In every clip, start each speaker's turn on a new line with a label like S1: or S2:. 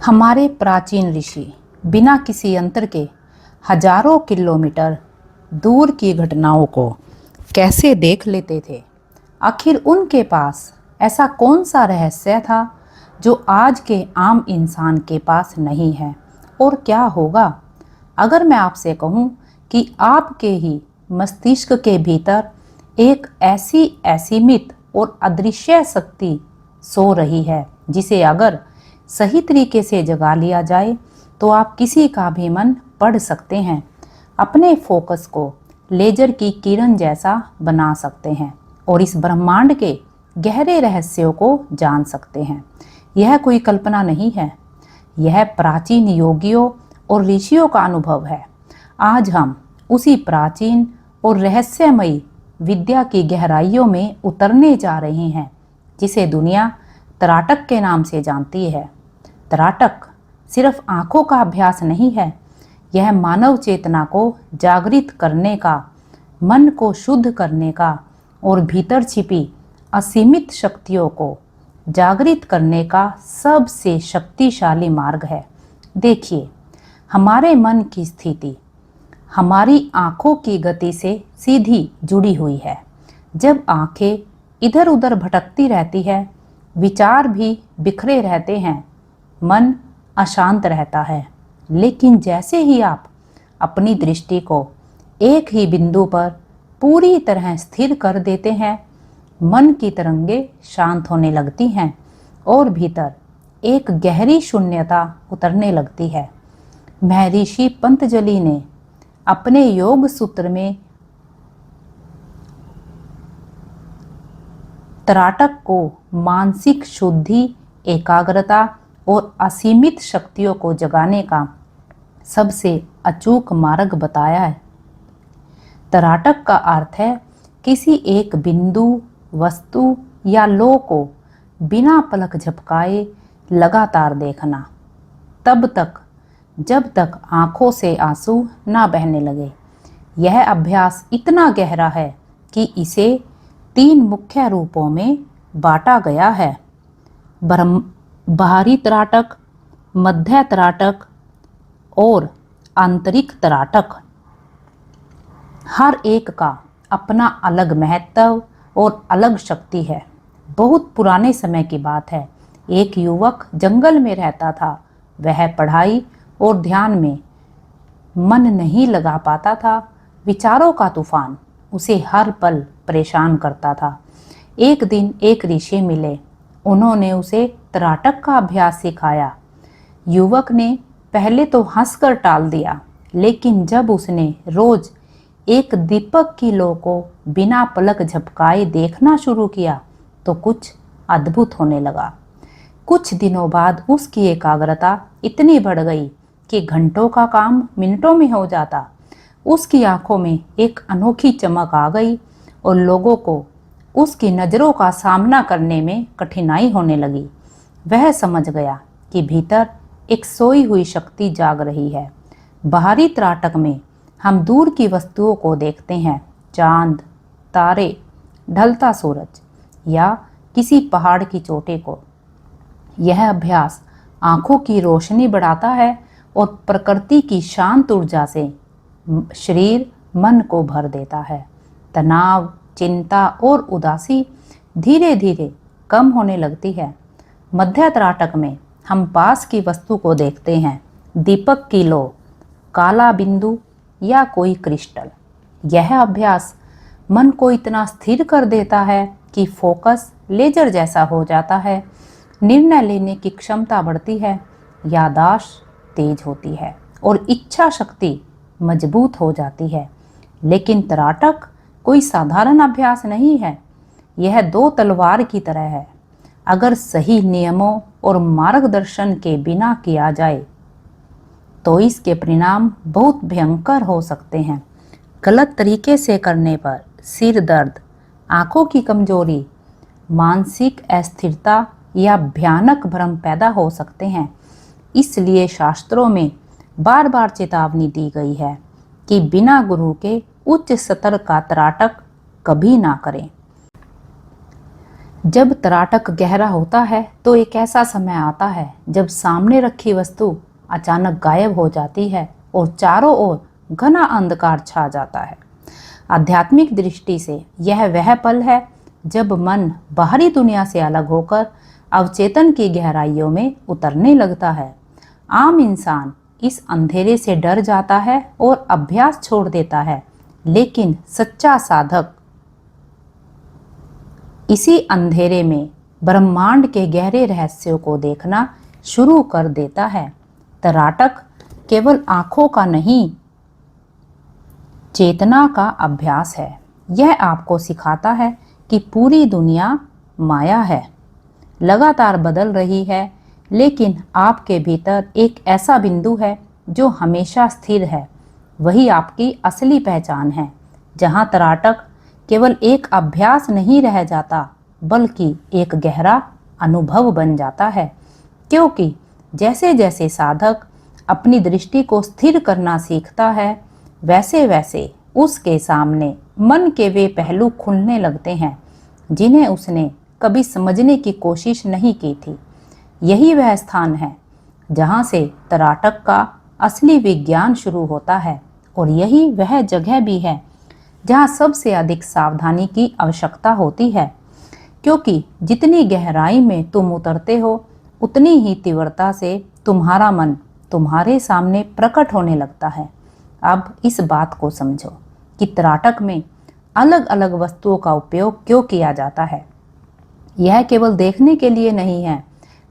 S1: हमारे प्राचीन ऋषि बिना किसी यंत्र के हजारों किलोमीटर दूर की घटनाओं को कैसे देख लेते थे। आखिर उनके पास ऐसा कौन सा रहस्य था जो आज के आम इंसान के पास नहीं है। और क्या होगा अगर मैं आपसे कहूं कि आपके ही मस्तिष्क के भीतर एक ऐसी असीमित और अदृश्य शक्ति सो रही है जिसे अगर सही तरीके से जगा लिया जाए तो आप किसी का भी मन पढ़ सकते हैं, अपने फोकस को लेजर की किरण जैसा बना सकते हैं और इस ब्रह्मांड के गहरे रहस्यों को जान सकते हैं। यह कोई कल्पना नहीं है, यह प्राचीन योगियों और ऋषियों का अनुभव है। आज हम उसी प्राचीन और रहस्यमयी विद्या की गहराइयों में उतरने जा रहे हैं जिसे दुनिया तराटक के नाम से जानती है। तराटक सिर्फ आंखों का अभ्यास नहीं है, यह मानव चेतना को जागृत करने का, मन को शुद्ध करने का और भीतर छिपी असीमित शक्तियों को जागृत करने का सबसे शक्तिशाली मार्ग है। देखिए, हमारे मन की स्थिति हमारी आंखों की गति से सीधी जुड़ी हुई है। जब आंखें इधर उधर भटकती रहती है, विचार भी बिखरे रहते हैं, मन अशांत रहता है। लेकिन जैसे ही आप अपनी दृष्टि को एक ही बिंदु पर पूरी तरह स्थिर कर देते हैं, मन की तरंगें शांत होने लगती हैं और भीतर एक गहरी शून्यता उतरने लगती है। महर्षि पंतजलि ने अपने योग सूत्र में तराटक को मानसिक शुद्धि, एकाग्रता और असीमित शक्तियों को जगाने का सबसे अचूक मार्ग बताया है। तराटक का अर्थ है किसी एक बिंदु, वस्तु या लो को बिना पलक झपकाए लगातार देखना, तब तक जब तक आंखों से आंसू ना बहने लगे। यह अभ्यास इतना गहरा है कि इसे 3 मुख्य रूपों में बांटा गया है: बाहरी तराटक, मध्य तराटक और आंतरिक तराटक। हर एक का अपना अलग महत्व और अलग शक्ति है। बहुत पुराने समय की बात है, एक युवक जंगल में रहता था। वह पढ़ाई और ध्यान में मन नहीं लगा पाता था। विचारों का तूफान उसे हर पल परेशान करता था। एक दिन एक ऋषि मिले, उन्होंने उसे तराटक का अभ्यास सिखाया। युवक ने पहले तो हंसकर टाल दिया, लेकिन जब उसने रोज एक दीपक की लो को बिना पलक झपकाए देखना शुरू किया तो कुछ अद्भुत होने लगा। कुछ दिनों बाद उसकी एकाग्रता इतनी बढ़ गई कि घंटों का काम मिनटों में हो जाता। उसकी आंखों में एक अनोखी चमक आ गई और लोगों को उसकी नज़रों का सामना करने में कठिनाई होने लगी। वह समझ गया कि भीतर एक सोई हुई शक्ति जाग रही है। बाहरी तराटक में हम दूर की वस्तुओं को देखते हैं, चांद, तारे, ढलता सूरज या किसी पहाड़ की चोटी को। यह अभ्यास आंखों की रोशनी बढ़ाता है और प्रकृति की शांत ऊर्जा से शरीर मन को भर देता है। तनाव, चिंता और उदासी धीरे धीरे कम होने लगती है। मध्य तराटक में हम पास की वस्तु को देखते हैं, दीपक की लो, काला बिंदु या कोई क्रिस्टल। यह अभ्यास मन को इतना स्थिर कर देता है कि फोकस लेजर जैसा हो जाता है, निर्णय लेने की क्षमता बढ़ती है, याददाश्त तेज होती है और इच्छा शक्ति मजबूत हो जाती है। लेकिन तराटक कोई साधारण अभ्यास नहीं है, यह 2 तलवार की तरह है। अगर सही नियमों और मार्गदर्शन के बिना किया जाए तो इसके परिणाम बहुत भयंकर हो सकते हैं। गलत तरीके से करने पर सिर दर्द, आंखों की कमजोरी, मानसिक अस्थिरता या भयानक भ्रम पैदा हो सकते हैं। इसलिए शास्त्रों में बार बार चेतावनी दी गई है कि बिना गुरु के उच्च स्तर का तराटक कभी ना करें। जब तराटक गहरा होता है तो एक ऐसा समय आता है जब सामने रखी वस्तु अचानक गायब हो जाती है और चारों ओर घना अंधकार छा जाता है। आध्यात्मिक दृष्टि से यह वह पल है जब मन बाहरी दुनिया से अलग होकर अवचेतन की गहराइयों में उतरने लगता है। आम इंसान इस अंधेरे से डर जाता है और अभ्यास छोड़ देता है, लेकिन सच्चा साधक इसी अंधेरे में ब्रह्मांड के गहरे रहस्यों को देखना शुरू कर देता है। तराटक केवल आंखों का नहीं, चेतना का अभ्यास है। यह आपको सिखाता है कि पूरी दुनिया माया है, लगातार बदल रही है, लेकिन आपके भीतर एक ऐसा बिंदु है जो हमेशा स्थिर है। वही आपकी असली पहचान है, जहाँ तराटक केवल एक अभ्यास नहीं रह जाता, बल्कि एक गहरा अनुभव बन जाता है। क्योंकि जैसे जैसे साधक अपनी दृष्टि को स्थिर करना सीखता है, वैसे वैसे उसके सामने मन के वे पहलू खुलने लगते हैं जिन्हें उसने कभी समझने की कोशिश नहीं की थी। यही वह स्थान है जहाँ से तराटक का असली विज्ञान शुरू होता है, और यही वह जगह भी है जहाँ सबसे अधिक सावधानी की आवश्यकता होती है। क्योंकि जितनी गहराई में तुम उतरते हो, उतनी ही तीव्रता से तुम्हारा मन तुम्हारे सामने प्रकट होने लगता है। अब इस बात को समझो कि तराटक में अलग अलग वस्तुओं का उपयोग क्यों किया जाता है। यह केवल देखने के लिए नहीं है,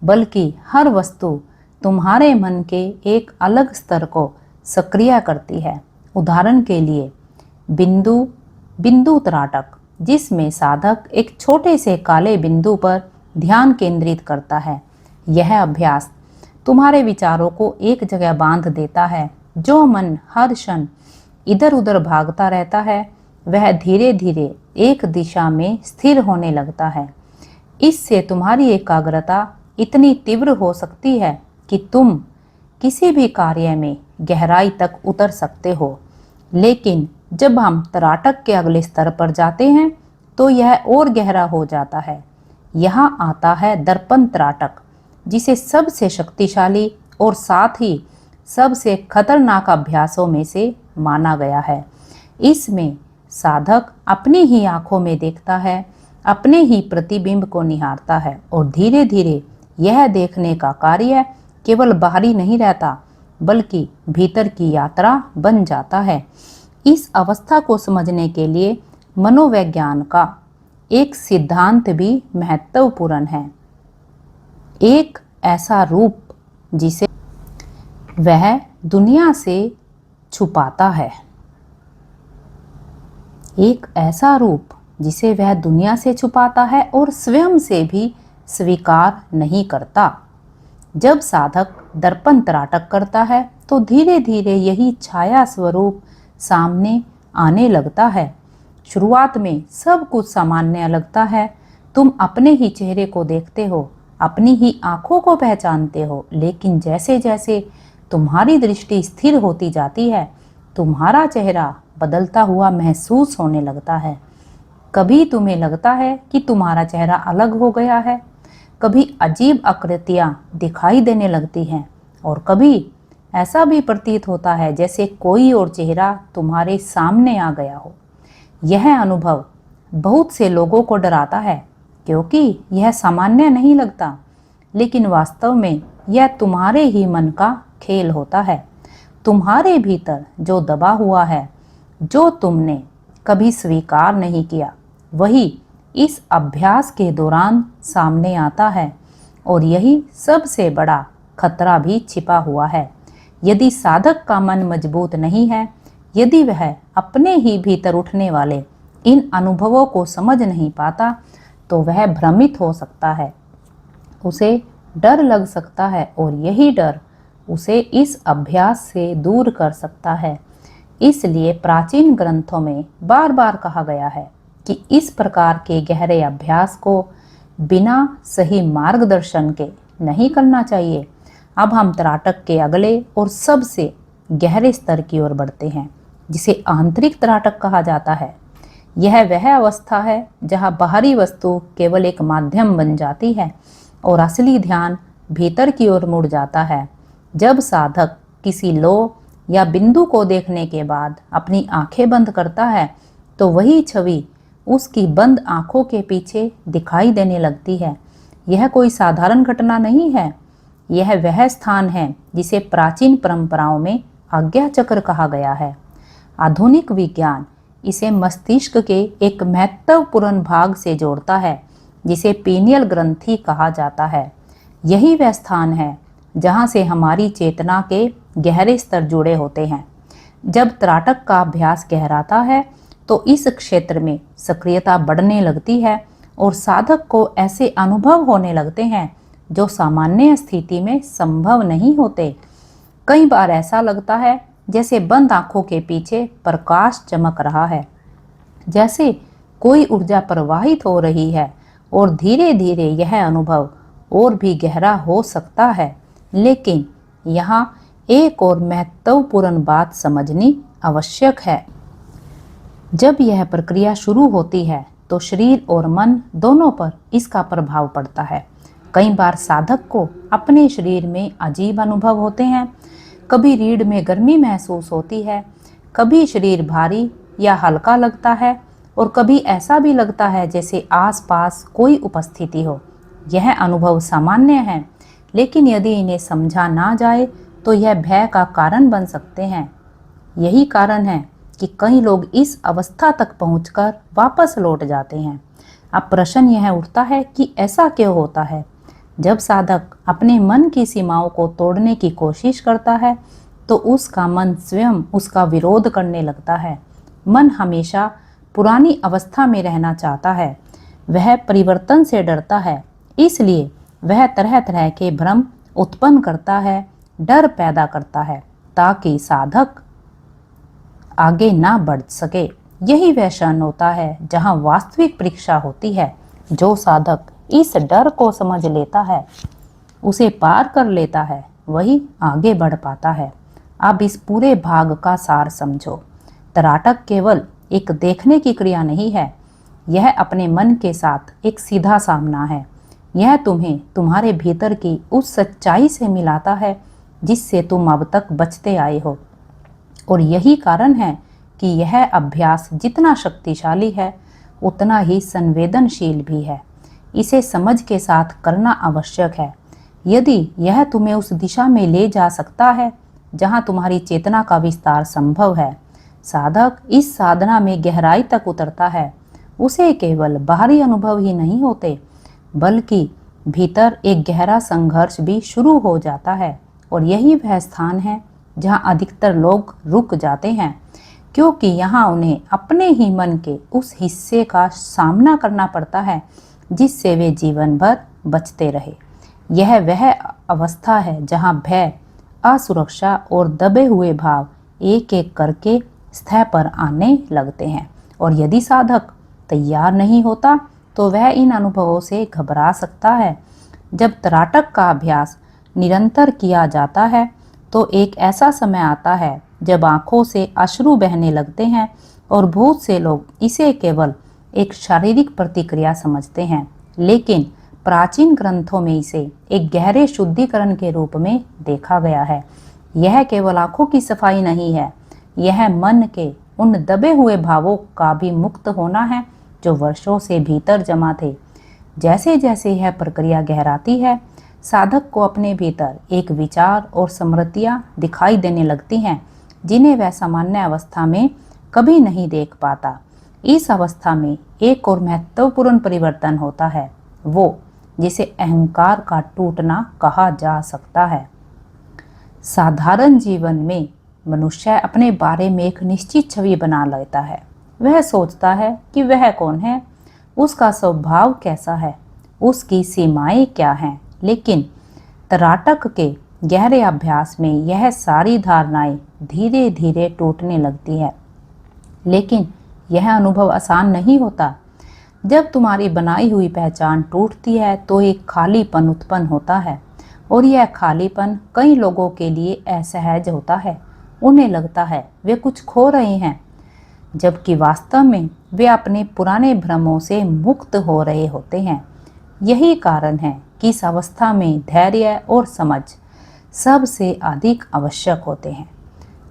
S1: बल्कि हर वस्तु तुम्हारे मन के एक अलग स्तर को सक्रिय करती है। उदाहरण के लिए बिंदु तराटक, जिसमें साधक एक छोटे से काले बिंदु पर ध्यान केंद्रित करता है। यह अभ्यास तुम्हारे विचारों को एक जगह बांध देता है। जो मन हर क्षण इधर उधर भागता रहता है, वह धीरे धीरे एक दिशा में स्थिर होने लगता है। इससे तुम्हारी एकाग्रता इतनी तीव्र हो सकती है कि तुम किसी भी कार्य में गहराई तक उतर सकते हो। लेकिन जब हम तराटक के अगले स्तर पर जाते हैं तो यह और गहरा हो जाता है। यहाँ आता है दर्पण तराटक, जिसे सबसे शक्तिशाली और साथ ही सबसे खतरनाक अभ्यासों में से माना गया है। इसमें साधक अपनी ही आंखों में देखता है, अपने ही प्रतिबिंब को निहारता है, और धीरे धीरे यह देखने का कार्य केवल बाहरी नहीं रहता, बल्कि भीतर की यात्रा बन जाता है। इस अवस्था को समझने के लिए मनोविज्ञान का एक सिद्धांत भी महत्वपूर्ण है। एक ऐसा रूप जिसे वह दुनिया से छुपाता है, एक ऐसा रूप जिसे वह दुनिया से छुपाता है और स्वयं से भी स्वीकार नहीं करता। जब साधक दर्पण तराटक करता है तो धीरे धीरे यही छाया स्वरूप सामने आने लगता है। शुरुआत में सब कुछ सामान्य लगता है। तुम अपने ही चेहरे को देखते हो, अपनी ही आंखों को पहचानते हो, लेकिन जैसे जैसे तुम्हारी दृष्टि स्थिर होती जाती है, तुम्हारा चेहरा बदलता हुआ महसूस होने लगता है। कभी तुम्हें लगता है कि तुम्हारा चेहरा अलग हो गया है, कभी अजीब आकृतियां दिखाई देने लगती हैं, और कभी ऐसा भी प्रतीत होता है जैसे कोई और चेहरा तुम्हारे सामने आ गया हो। यह अनुभव बहुत से लोगों को डराता है, क्योंकि यह सामान्य नहीं लगता, लेकिन वास्तव में यह तुम्हारे ही मन का खेल होता है। तुम्हारे भीतर जो दबा हुआ है, जो तुमने कभी स्वीकार नहीं किया, वही इस अभ्यास के दौरान सामने आता है, और यही सबसे बड़ा खतरा भी छिपा हुआ है। यदि साधक का मन मजबूत नहीं है, यदि वह अपने ही भीतर उठने वाले इन अनुभवों को समझ नहीं पाता, तो वह भ्रमित हो सकता है, उसे डर लग सकता है, और यही डर उसे इस अभ्यास से दूर कर सकता है। इसलिए प्राचीन ग्रंथों में बार बार कहा गया है कि इस प्रकार के गहरे अभ्यास को बिना सही मार्गदर्शन के नहीं करना चाहिए। अब हम तराटक के अगले और सबसे गहरे स्तर की ओर बढ़ते हैं, जिसे आंतरिक तराटक कहा जाता है। यह वह अवस्था है जहाँ बाहरी वस्तु केवल एक माध्यम बन जाती है और असली ध्यान भीतर की ओर मुड़ जाता है। जब साधक किसी लो या बिंदु को देखने के बाद अपनी आंखें बंद करता है तो वही छवि उसकी बंद आंखों के पीछे दिखाई देने लगती है। यह कोई साधारण घटना नहीं है, यह वह स्थान है जिसे प्राचीन परंपराओं में आज्ञा चक्र कहा गया है। आधुनिक विज्ञान इसे मस्तिष्क के एक महत्वपूर्ण भाग से जोड़ता है जिसे पीनियल ग्रंथि कहा जाता है। यही वह स्थान है जहाँ से हमारी चेतना के गहरे स्तर जुड़े होते हैं। जब त्राटक का अभ्यास गहराता है तो इस क्षेत्र में सक्रियता बढ़ने लगती है और साधक को ऐसे अनुभव होने लगते हैं जो सामान्य स्थिति में संभव नहीं होते। कई बार ऐसा लगता है जैसे बंद आंखों के पीछे प्रकाश चमक रहा है, जैसे कोई ऊर्जा प्रवाहित हो रही है और धीरे धीरे यह अनुभव और भी गहरा हो सकता है। लेकिन यहाँ एक और महत्वपूर्ण बात समझनी आवश्यक है। जब यह प्रक्रिया शुरू होती है तो शरीर और मन दोनों पर इसका प्रभाव पड़ता है। कई बार साधक को अपने शरीर में अजीब अनुभव होते हैं, कभी रीढ़ में गर्मी महसूस होती है, कभी शरीर भारी या हल्का लगता है और कभी ऐसा भी लगता है जैसे आसपास कोई उपस्थिति हो। यह अनुभव सामान्य है, लेकिन यदि इन्हें समझा ना जाए तो यह भय का कारण बन सकते हैं। यही कारण है कि कई लोग इस अवस्था तक पहुंचकर वापस लौट जाते हैं। अब प्रश्न यह उठता है कि ऐसा क्यों होता है? जब साधक अपने मन की सीमाओं को तोड़ने की कोशिश करता है तो उसका मन स्वयं उसका विरोध करने लगता है। मन हमेशा पुरानी अवस्था में रहना चाहता है, वह परिवर्तन से डरता है, इसलिए वह तरह तरह के भ्रम उत्पन्न करता है, डर पैदा करता है ताकि साधक आगे ना बढ़ सके। यही वह क्षण होता है जहाँ वास्तविक परीक्षा होती है। जो साधक इस डर को समझ लेता है, उसे पार कर लेता है, वही आगे बढ़ पाता है। अब इस पूरे भाग का सार समझो। त्राटक केवल एक देखने की क्रिया नहीं है, यह अपने मन के साथ एक सीधा सामना है। यह तुम्हें तुम्हारे भीतर की उस सच्चाई से मिलाता है जिससे तुम अब तक बचते आए हो। और यही कारण है कि यह अभ्यास जितना शक्तिशाली है उतना ही संवेदनशील भी है। इसे समझ के साथ करना आवश्यक है। यदि यह तुम्हें उस दिशा में ले जा सकता है जहां तुम्हारी चेतना का विस्तार संभव है, साधक इस साधना में गहराई तक उतरता है। उसे केवल बाहरी अनुभव ही नहीं होते, बल्कि भीतर एक गहरा संघर्ष भी शुरू हो जाता है। और यही वह स्थान है जहां अधिकतर लोग रुक जाते हैं, क्योंकि यहाँ उन्हें अपने ही मन के उस हिस्से का सामना करना पड़ता है जिससे वे जीवन भर बचते रहे। यह वह अवस्था है जहाँ भय, असुरक्षा और दबे हुए भाव एक एक करके सतह पर आने लगते हैं। और यदि साधक तैयार नहीं होता तो वह इन अनुभवों से घबरा सकता है। जब त्राटक का अभ्यास निरंतर किया जाता है तो एक ऐसा समय आता है जब आंखों से अश्रु बहने लगते हैं और बहुत से लोग इसे केवल एक शारीरिक प्रतिक्रिया समझते हैं, लेकिन प्राचीन ग्रंथों में इसे एक गहरे शुद्धिकरण के रूप में देखा गया है। यह केवल आंखों की सफाई नहीं है, यह मन के उन दबे हुए भावों का भी मुक्त होना है जो वर्षों से भीतर जमा थे। जैसे जैसे यह प्रक्रिया गहराती है, साधक को अपने भीतर एक विचार और स्मृतियाँ दिखाई देने लगती हैं जिन्हें वह सामान्य अवस्था में कभी नहीं देख पाता। इस अवस्था में एक और महत्वपूर्ण परिवर्तन होता है, वो जिसे अहंकार का टूटना कहा जा सकता है। साधारण जीवन में मनुष्य अपने बारे में एक निश्चित छवि बना लेता है। वह सोचता है कि वह कौन है, उसका स्वभाव कैसा है, उसकी सीमाएं क्या हैं। लेकिन त्राटक के गहरे अभ्यास में यह सारी धारणाएं धीरे धीरे टूटने लगती है। लेकिन यह अनुभव आसान नहीं होता। जब तुम्हारी बनाई हुई पहचान टूटती है तो एक खालीपन उत्पन्न होता है, और यह खालीपन कई लोगों के लिए असहज होता है। उन्हें लगता है वे कुछ खो रहे हैं। जबकि वास्तव में वे अपने पुराने भ्रमों से मुक्त हो रहे होते हैं। यही कारण है कि इस अवस्था में धैर्य और समझ सबसे अधिक आवश्यक होते हैं।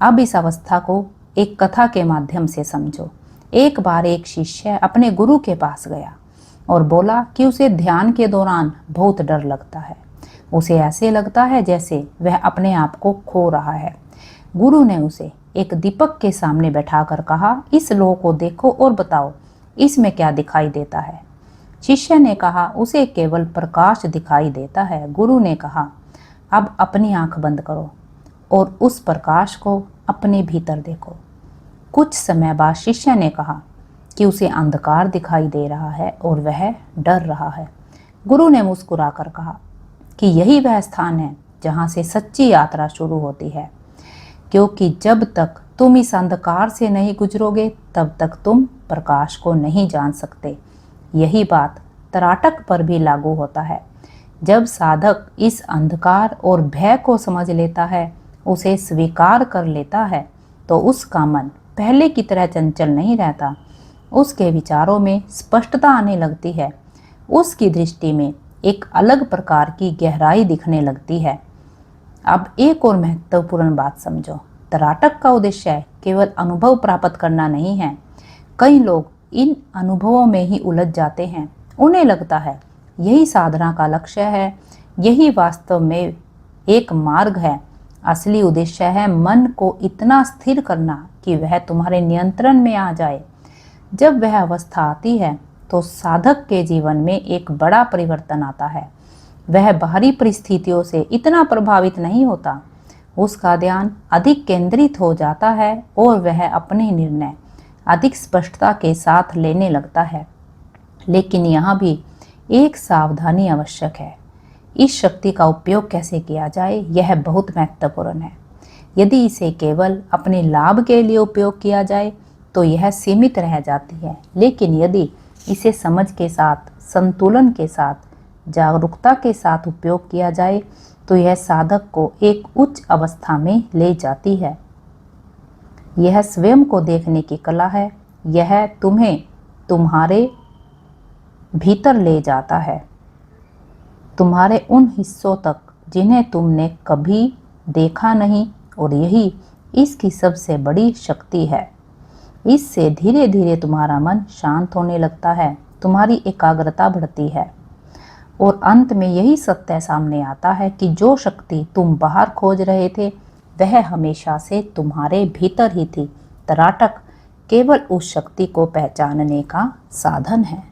S1: अब इस अवस्था को एक कथा के माध्यम से समझो। एक बार एक शिष्य अपने गुरु के पास गया और बोला कि उसे ध्यान के दौरान बहुत डर लगता है। उसे ऐसे लगता है जैसे वह अपने आप को खो रहा है। गुरु ने उसे एक दीपक के सामने बैठाकर कहा, इस लोह को देखो और बताओ इसमें क्या दिखाई देता है। शिष्य ने कहा, उसे केवल प्रकाश दिखाई देता है। गुरु ने कहा, अब अपनी आंख बंद करो और उस प्रकाश को अपने भीतर देखो। कुछ समय बाद शिष्य ने कहा कि उसे अंधकार दिखाई दे रहा है और वह डर रहा है। गुरु ने मुस्कुराकर कहा कि यही वह स्थान है जहां से सच्ची यात्रा शुरू होती है, क्योंकि जब तक तुम इस अंधकार से नहीं गुजरोगे तब तक तुम प्रकाश को नहीं जान सकते। यही बात तराटक पर भी लागू होता है। जब साधक इस अंधकार और भय को समझ लेता है, उसे स्वीकार कर लेता है, तो उसका मन पहले की तरह चंचल नहीं रहता। उसके विचारों में स्पष्टता आने लगती है। उसकी दृष्टि में एक अलग प्रकार की गहराई दिखने लगती है। अब एक और महत्वपूर्ण बात समझो। तराटक का उद्देश्य केवल अनुभव प्राप्त करना नहीं है। कई लोग इन अनुभवों में ही उलझ जाते हैं। उन्हें लगता है यही साधना का लक्ष्य है, यही वास्तव में एक मार्ग है। असली उद्देश्य है मन को इतना स्थिर करना कि वह तुम्हारे नियंत्रण में आ जाए। जब वह अवस्था आती है तो साधक के जीवन में एक बड़ा परिवर्तन आता है। वह बाहरी परिस्थितियों से इतना प्रभावित नहीं होता। उसका ध्यान अधिक केंद्रित हो जाता है और वह अपने निर्णय अधिक स्पष्टता के साथ लेने लगता है। लेकिन यहाँ भी एक सावधानी आवश्यक है। इस शक्ति का उपयोग कैसे किया जाए, यह बहुत महत्वपूर्ण है। यदि इसे केवल अपने लाभ के लिए उपयोग किया जाए तो यह सीमित रह जाती है। लेकिन यदि इसे समझ के साथ, संतुलन के साथ, जागरूकता के साथ उपयोग किया जाए तो यह साधक को एक उच्च अवस्था में ले जाती है। यह स्वयं को देखने की कला है। यह तुम्हें तुम्हारे भीतर ले जाता है, तुम्हारे उन हिस्सों तक जिन्हें तुमने कभी देखा नहीं, और यही इसकी सबसे बड़ी शक्ति है। इससे धीरे धीरे तुम्हारा मन शांत होने लगता है, तुम्हारी एकाग्रता बढ़ती है और अंत में यही सत्य सामने आता है कि जो शक्ति तुम बाहर खोज रहे थे वह हमेशा से तुम्हारे भीतर ही थी। तराटक केवल उस शक्ति को पहचानने का साधन है।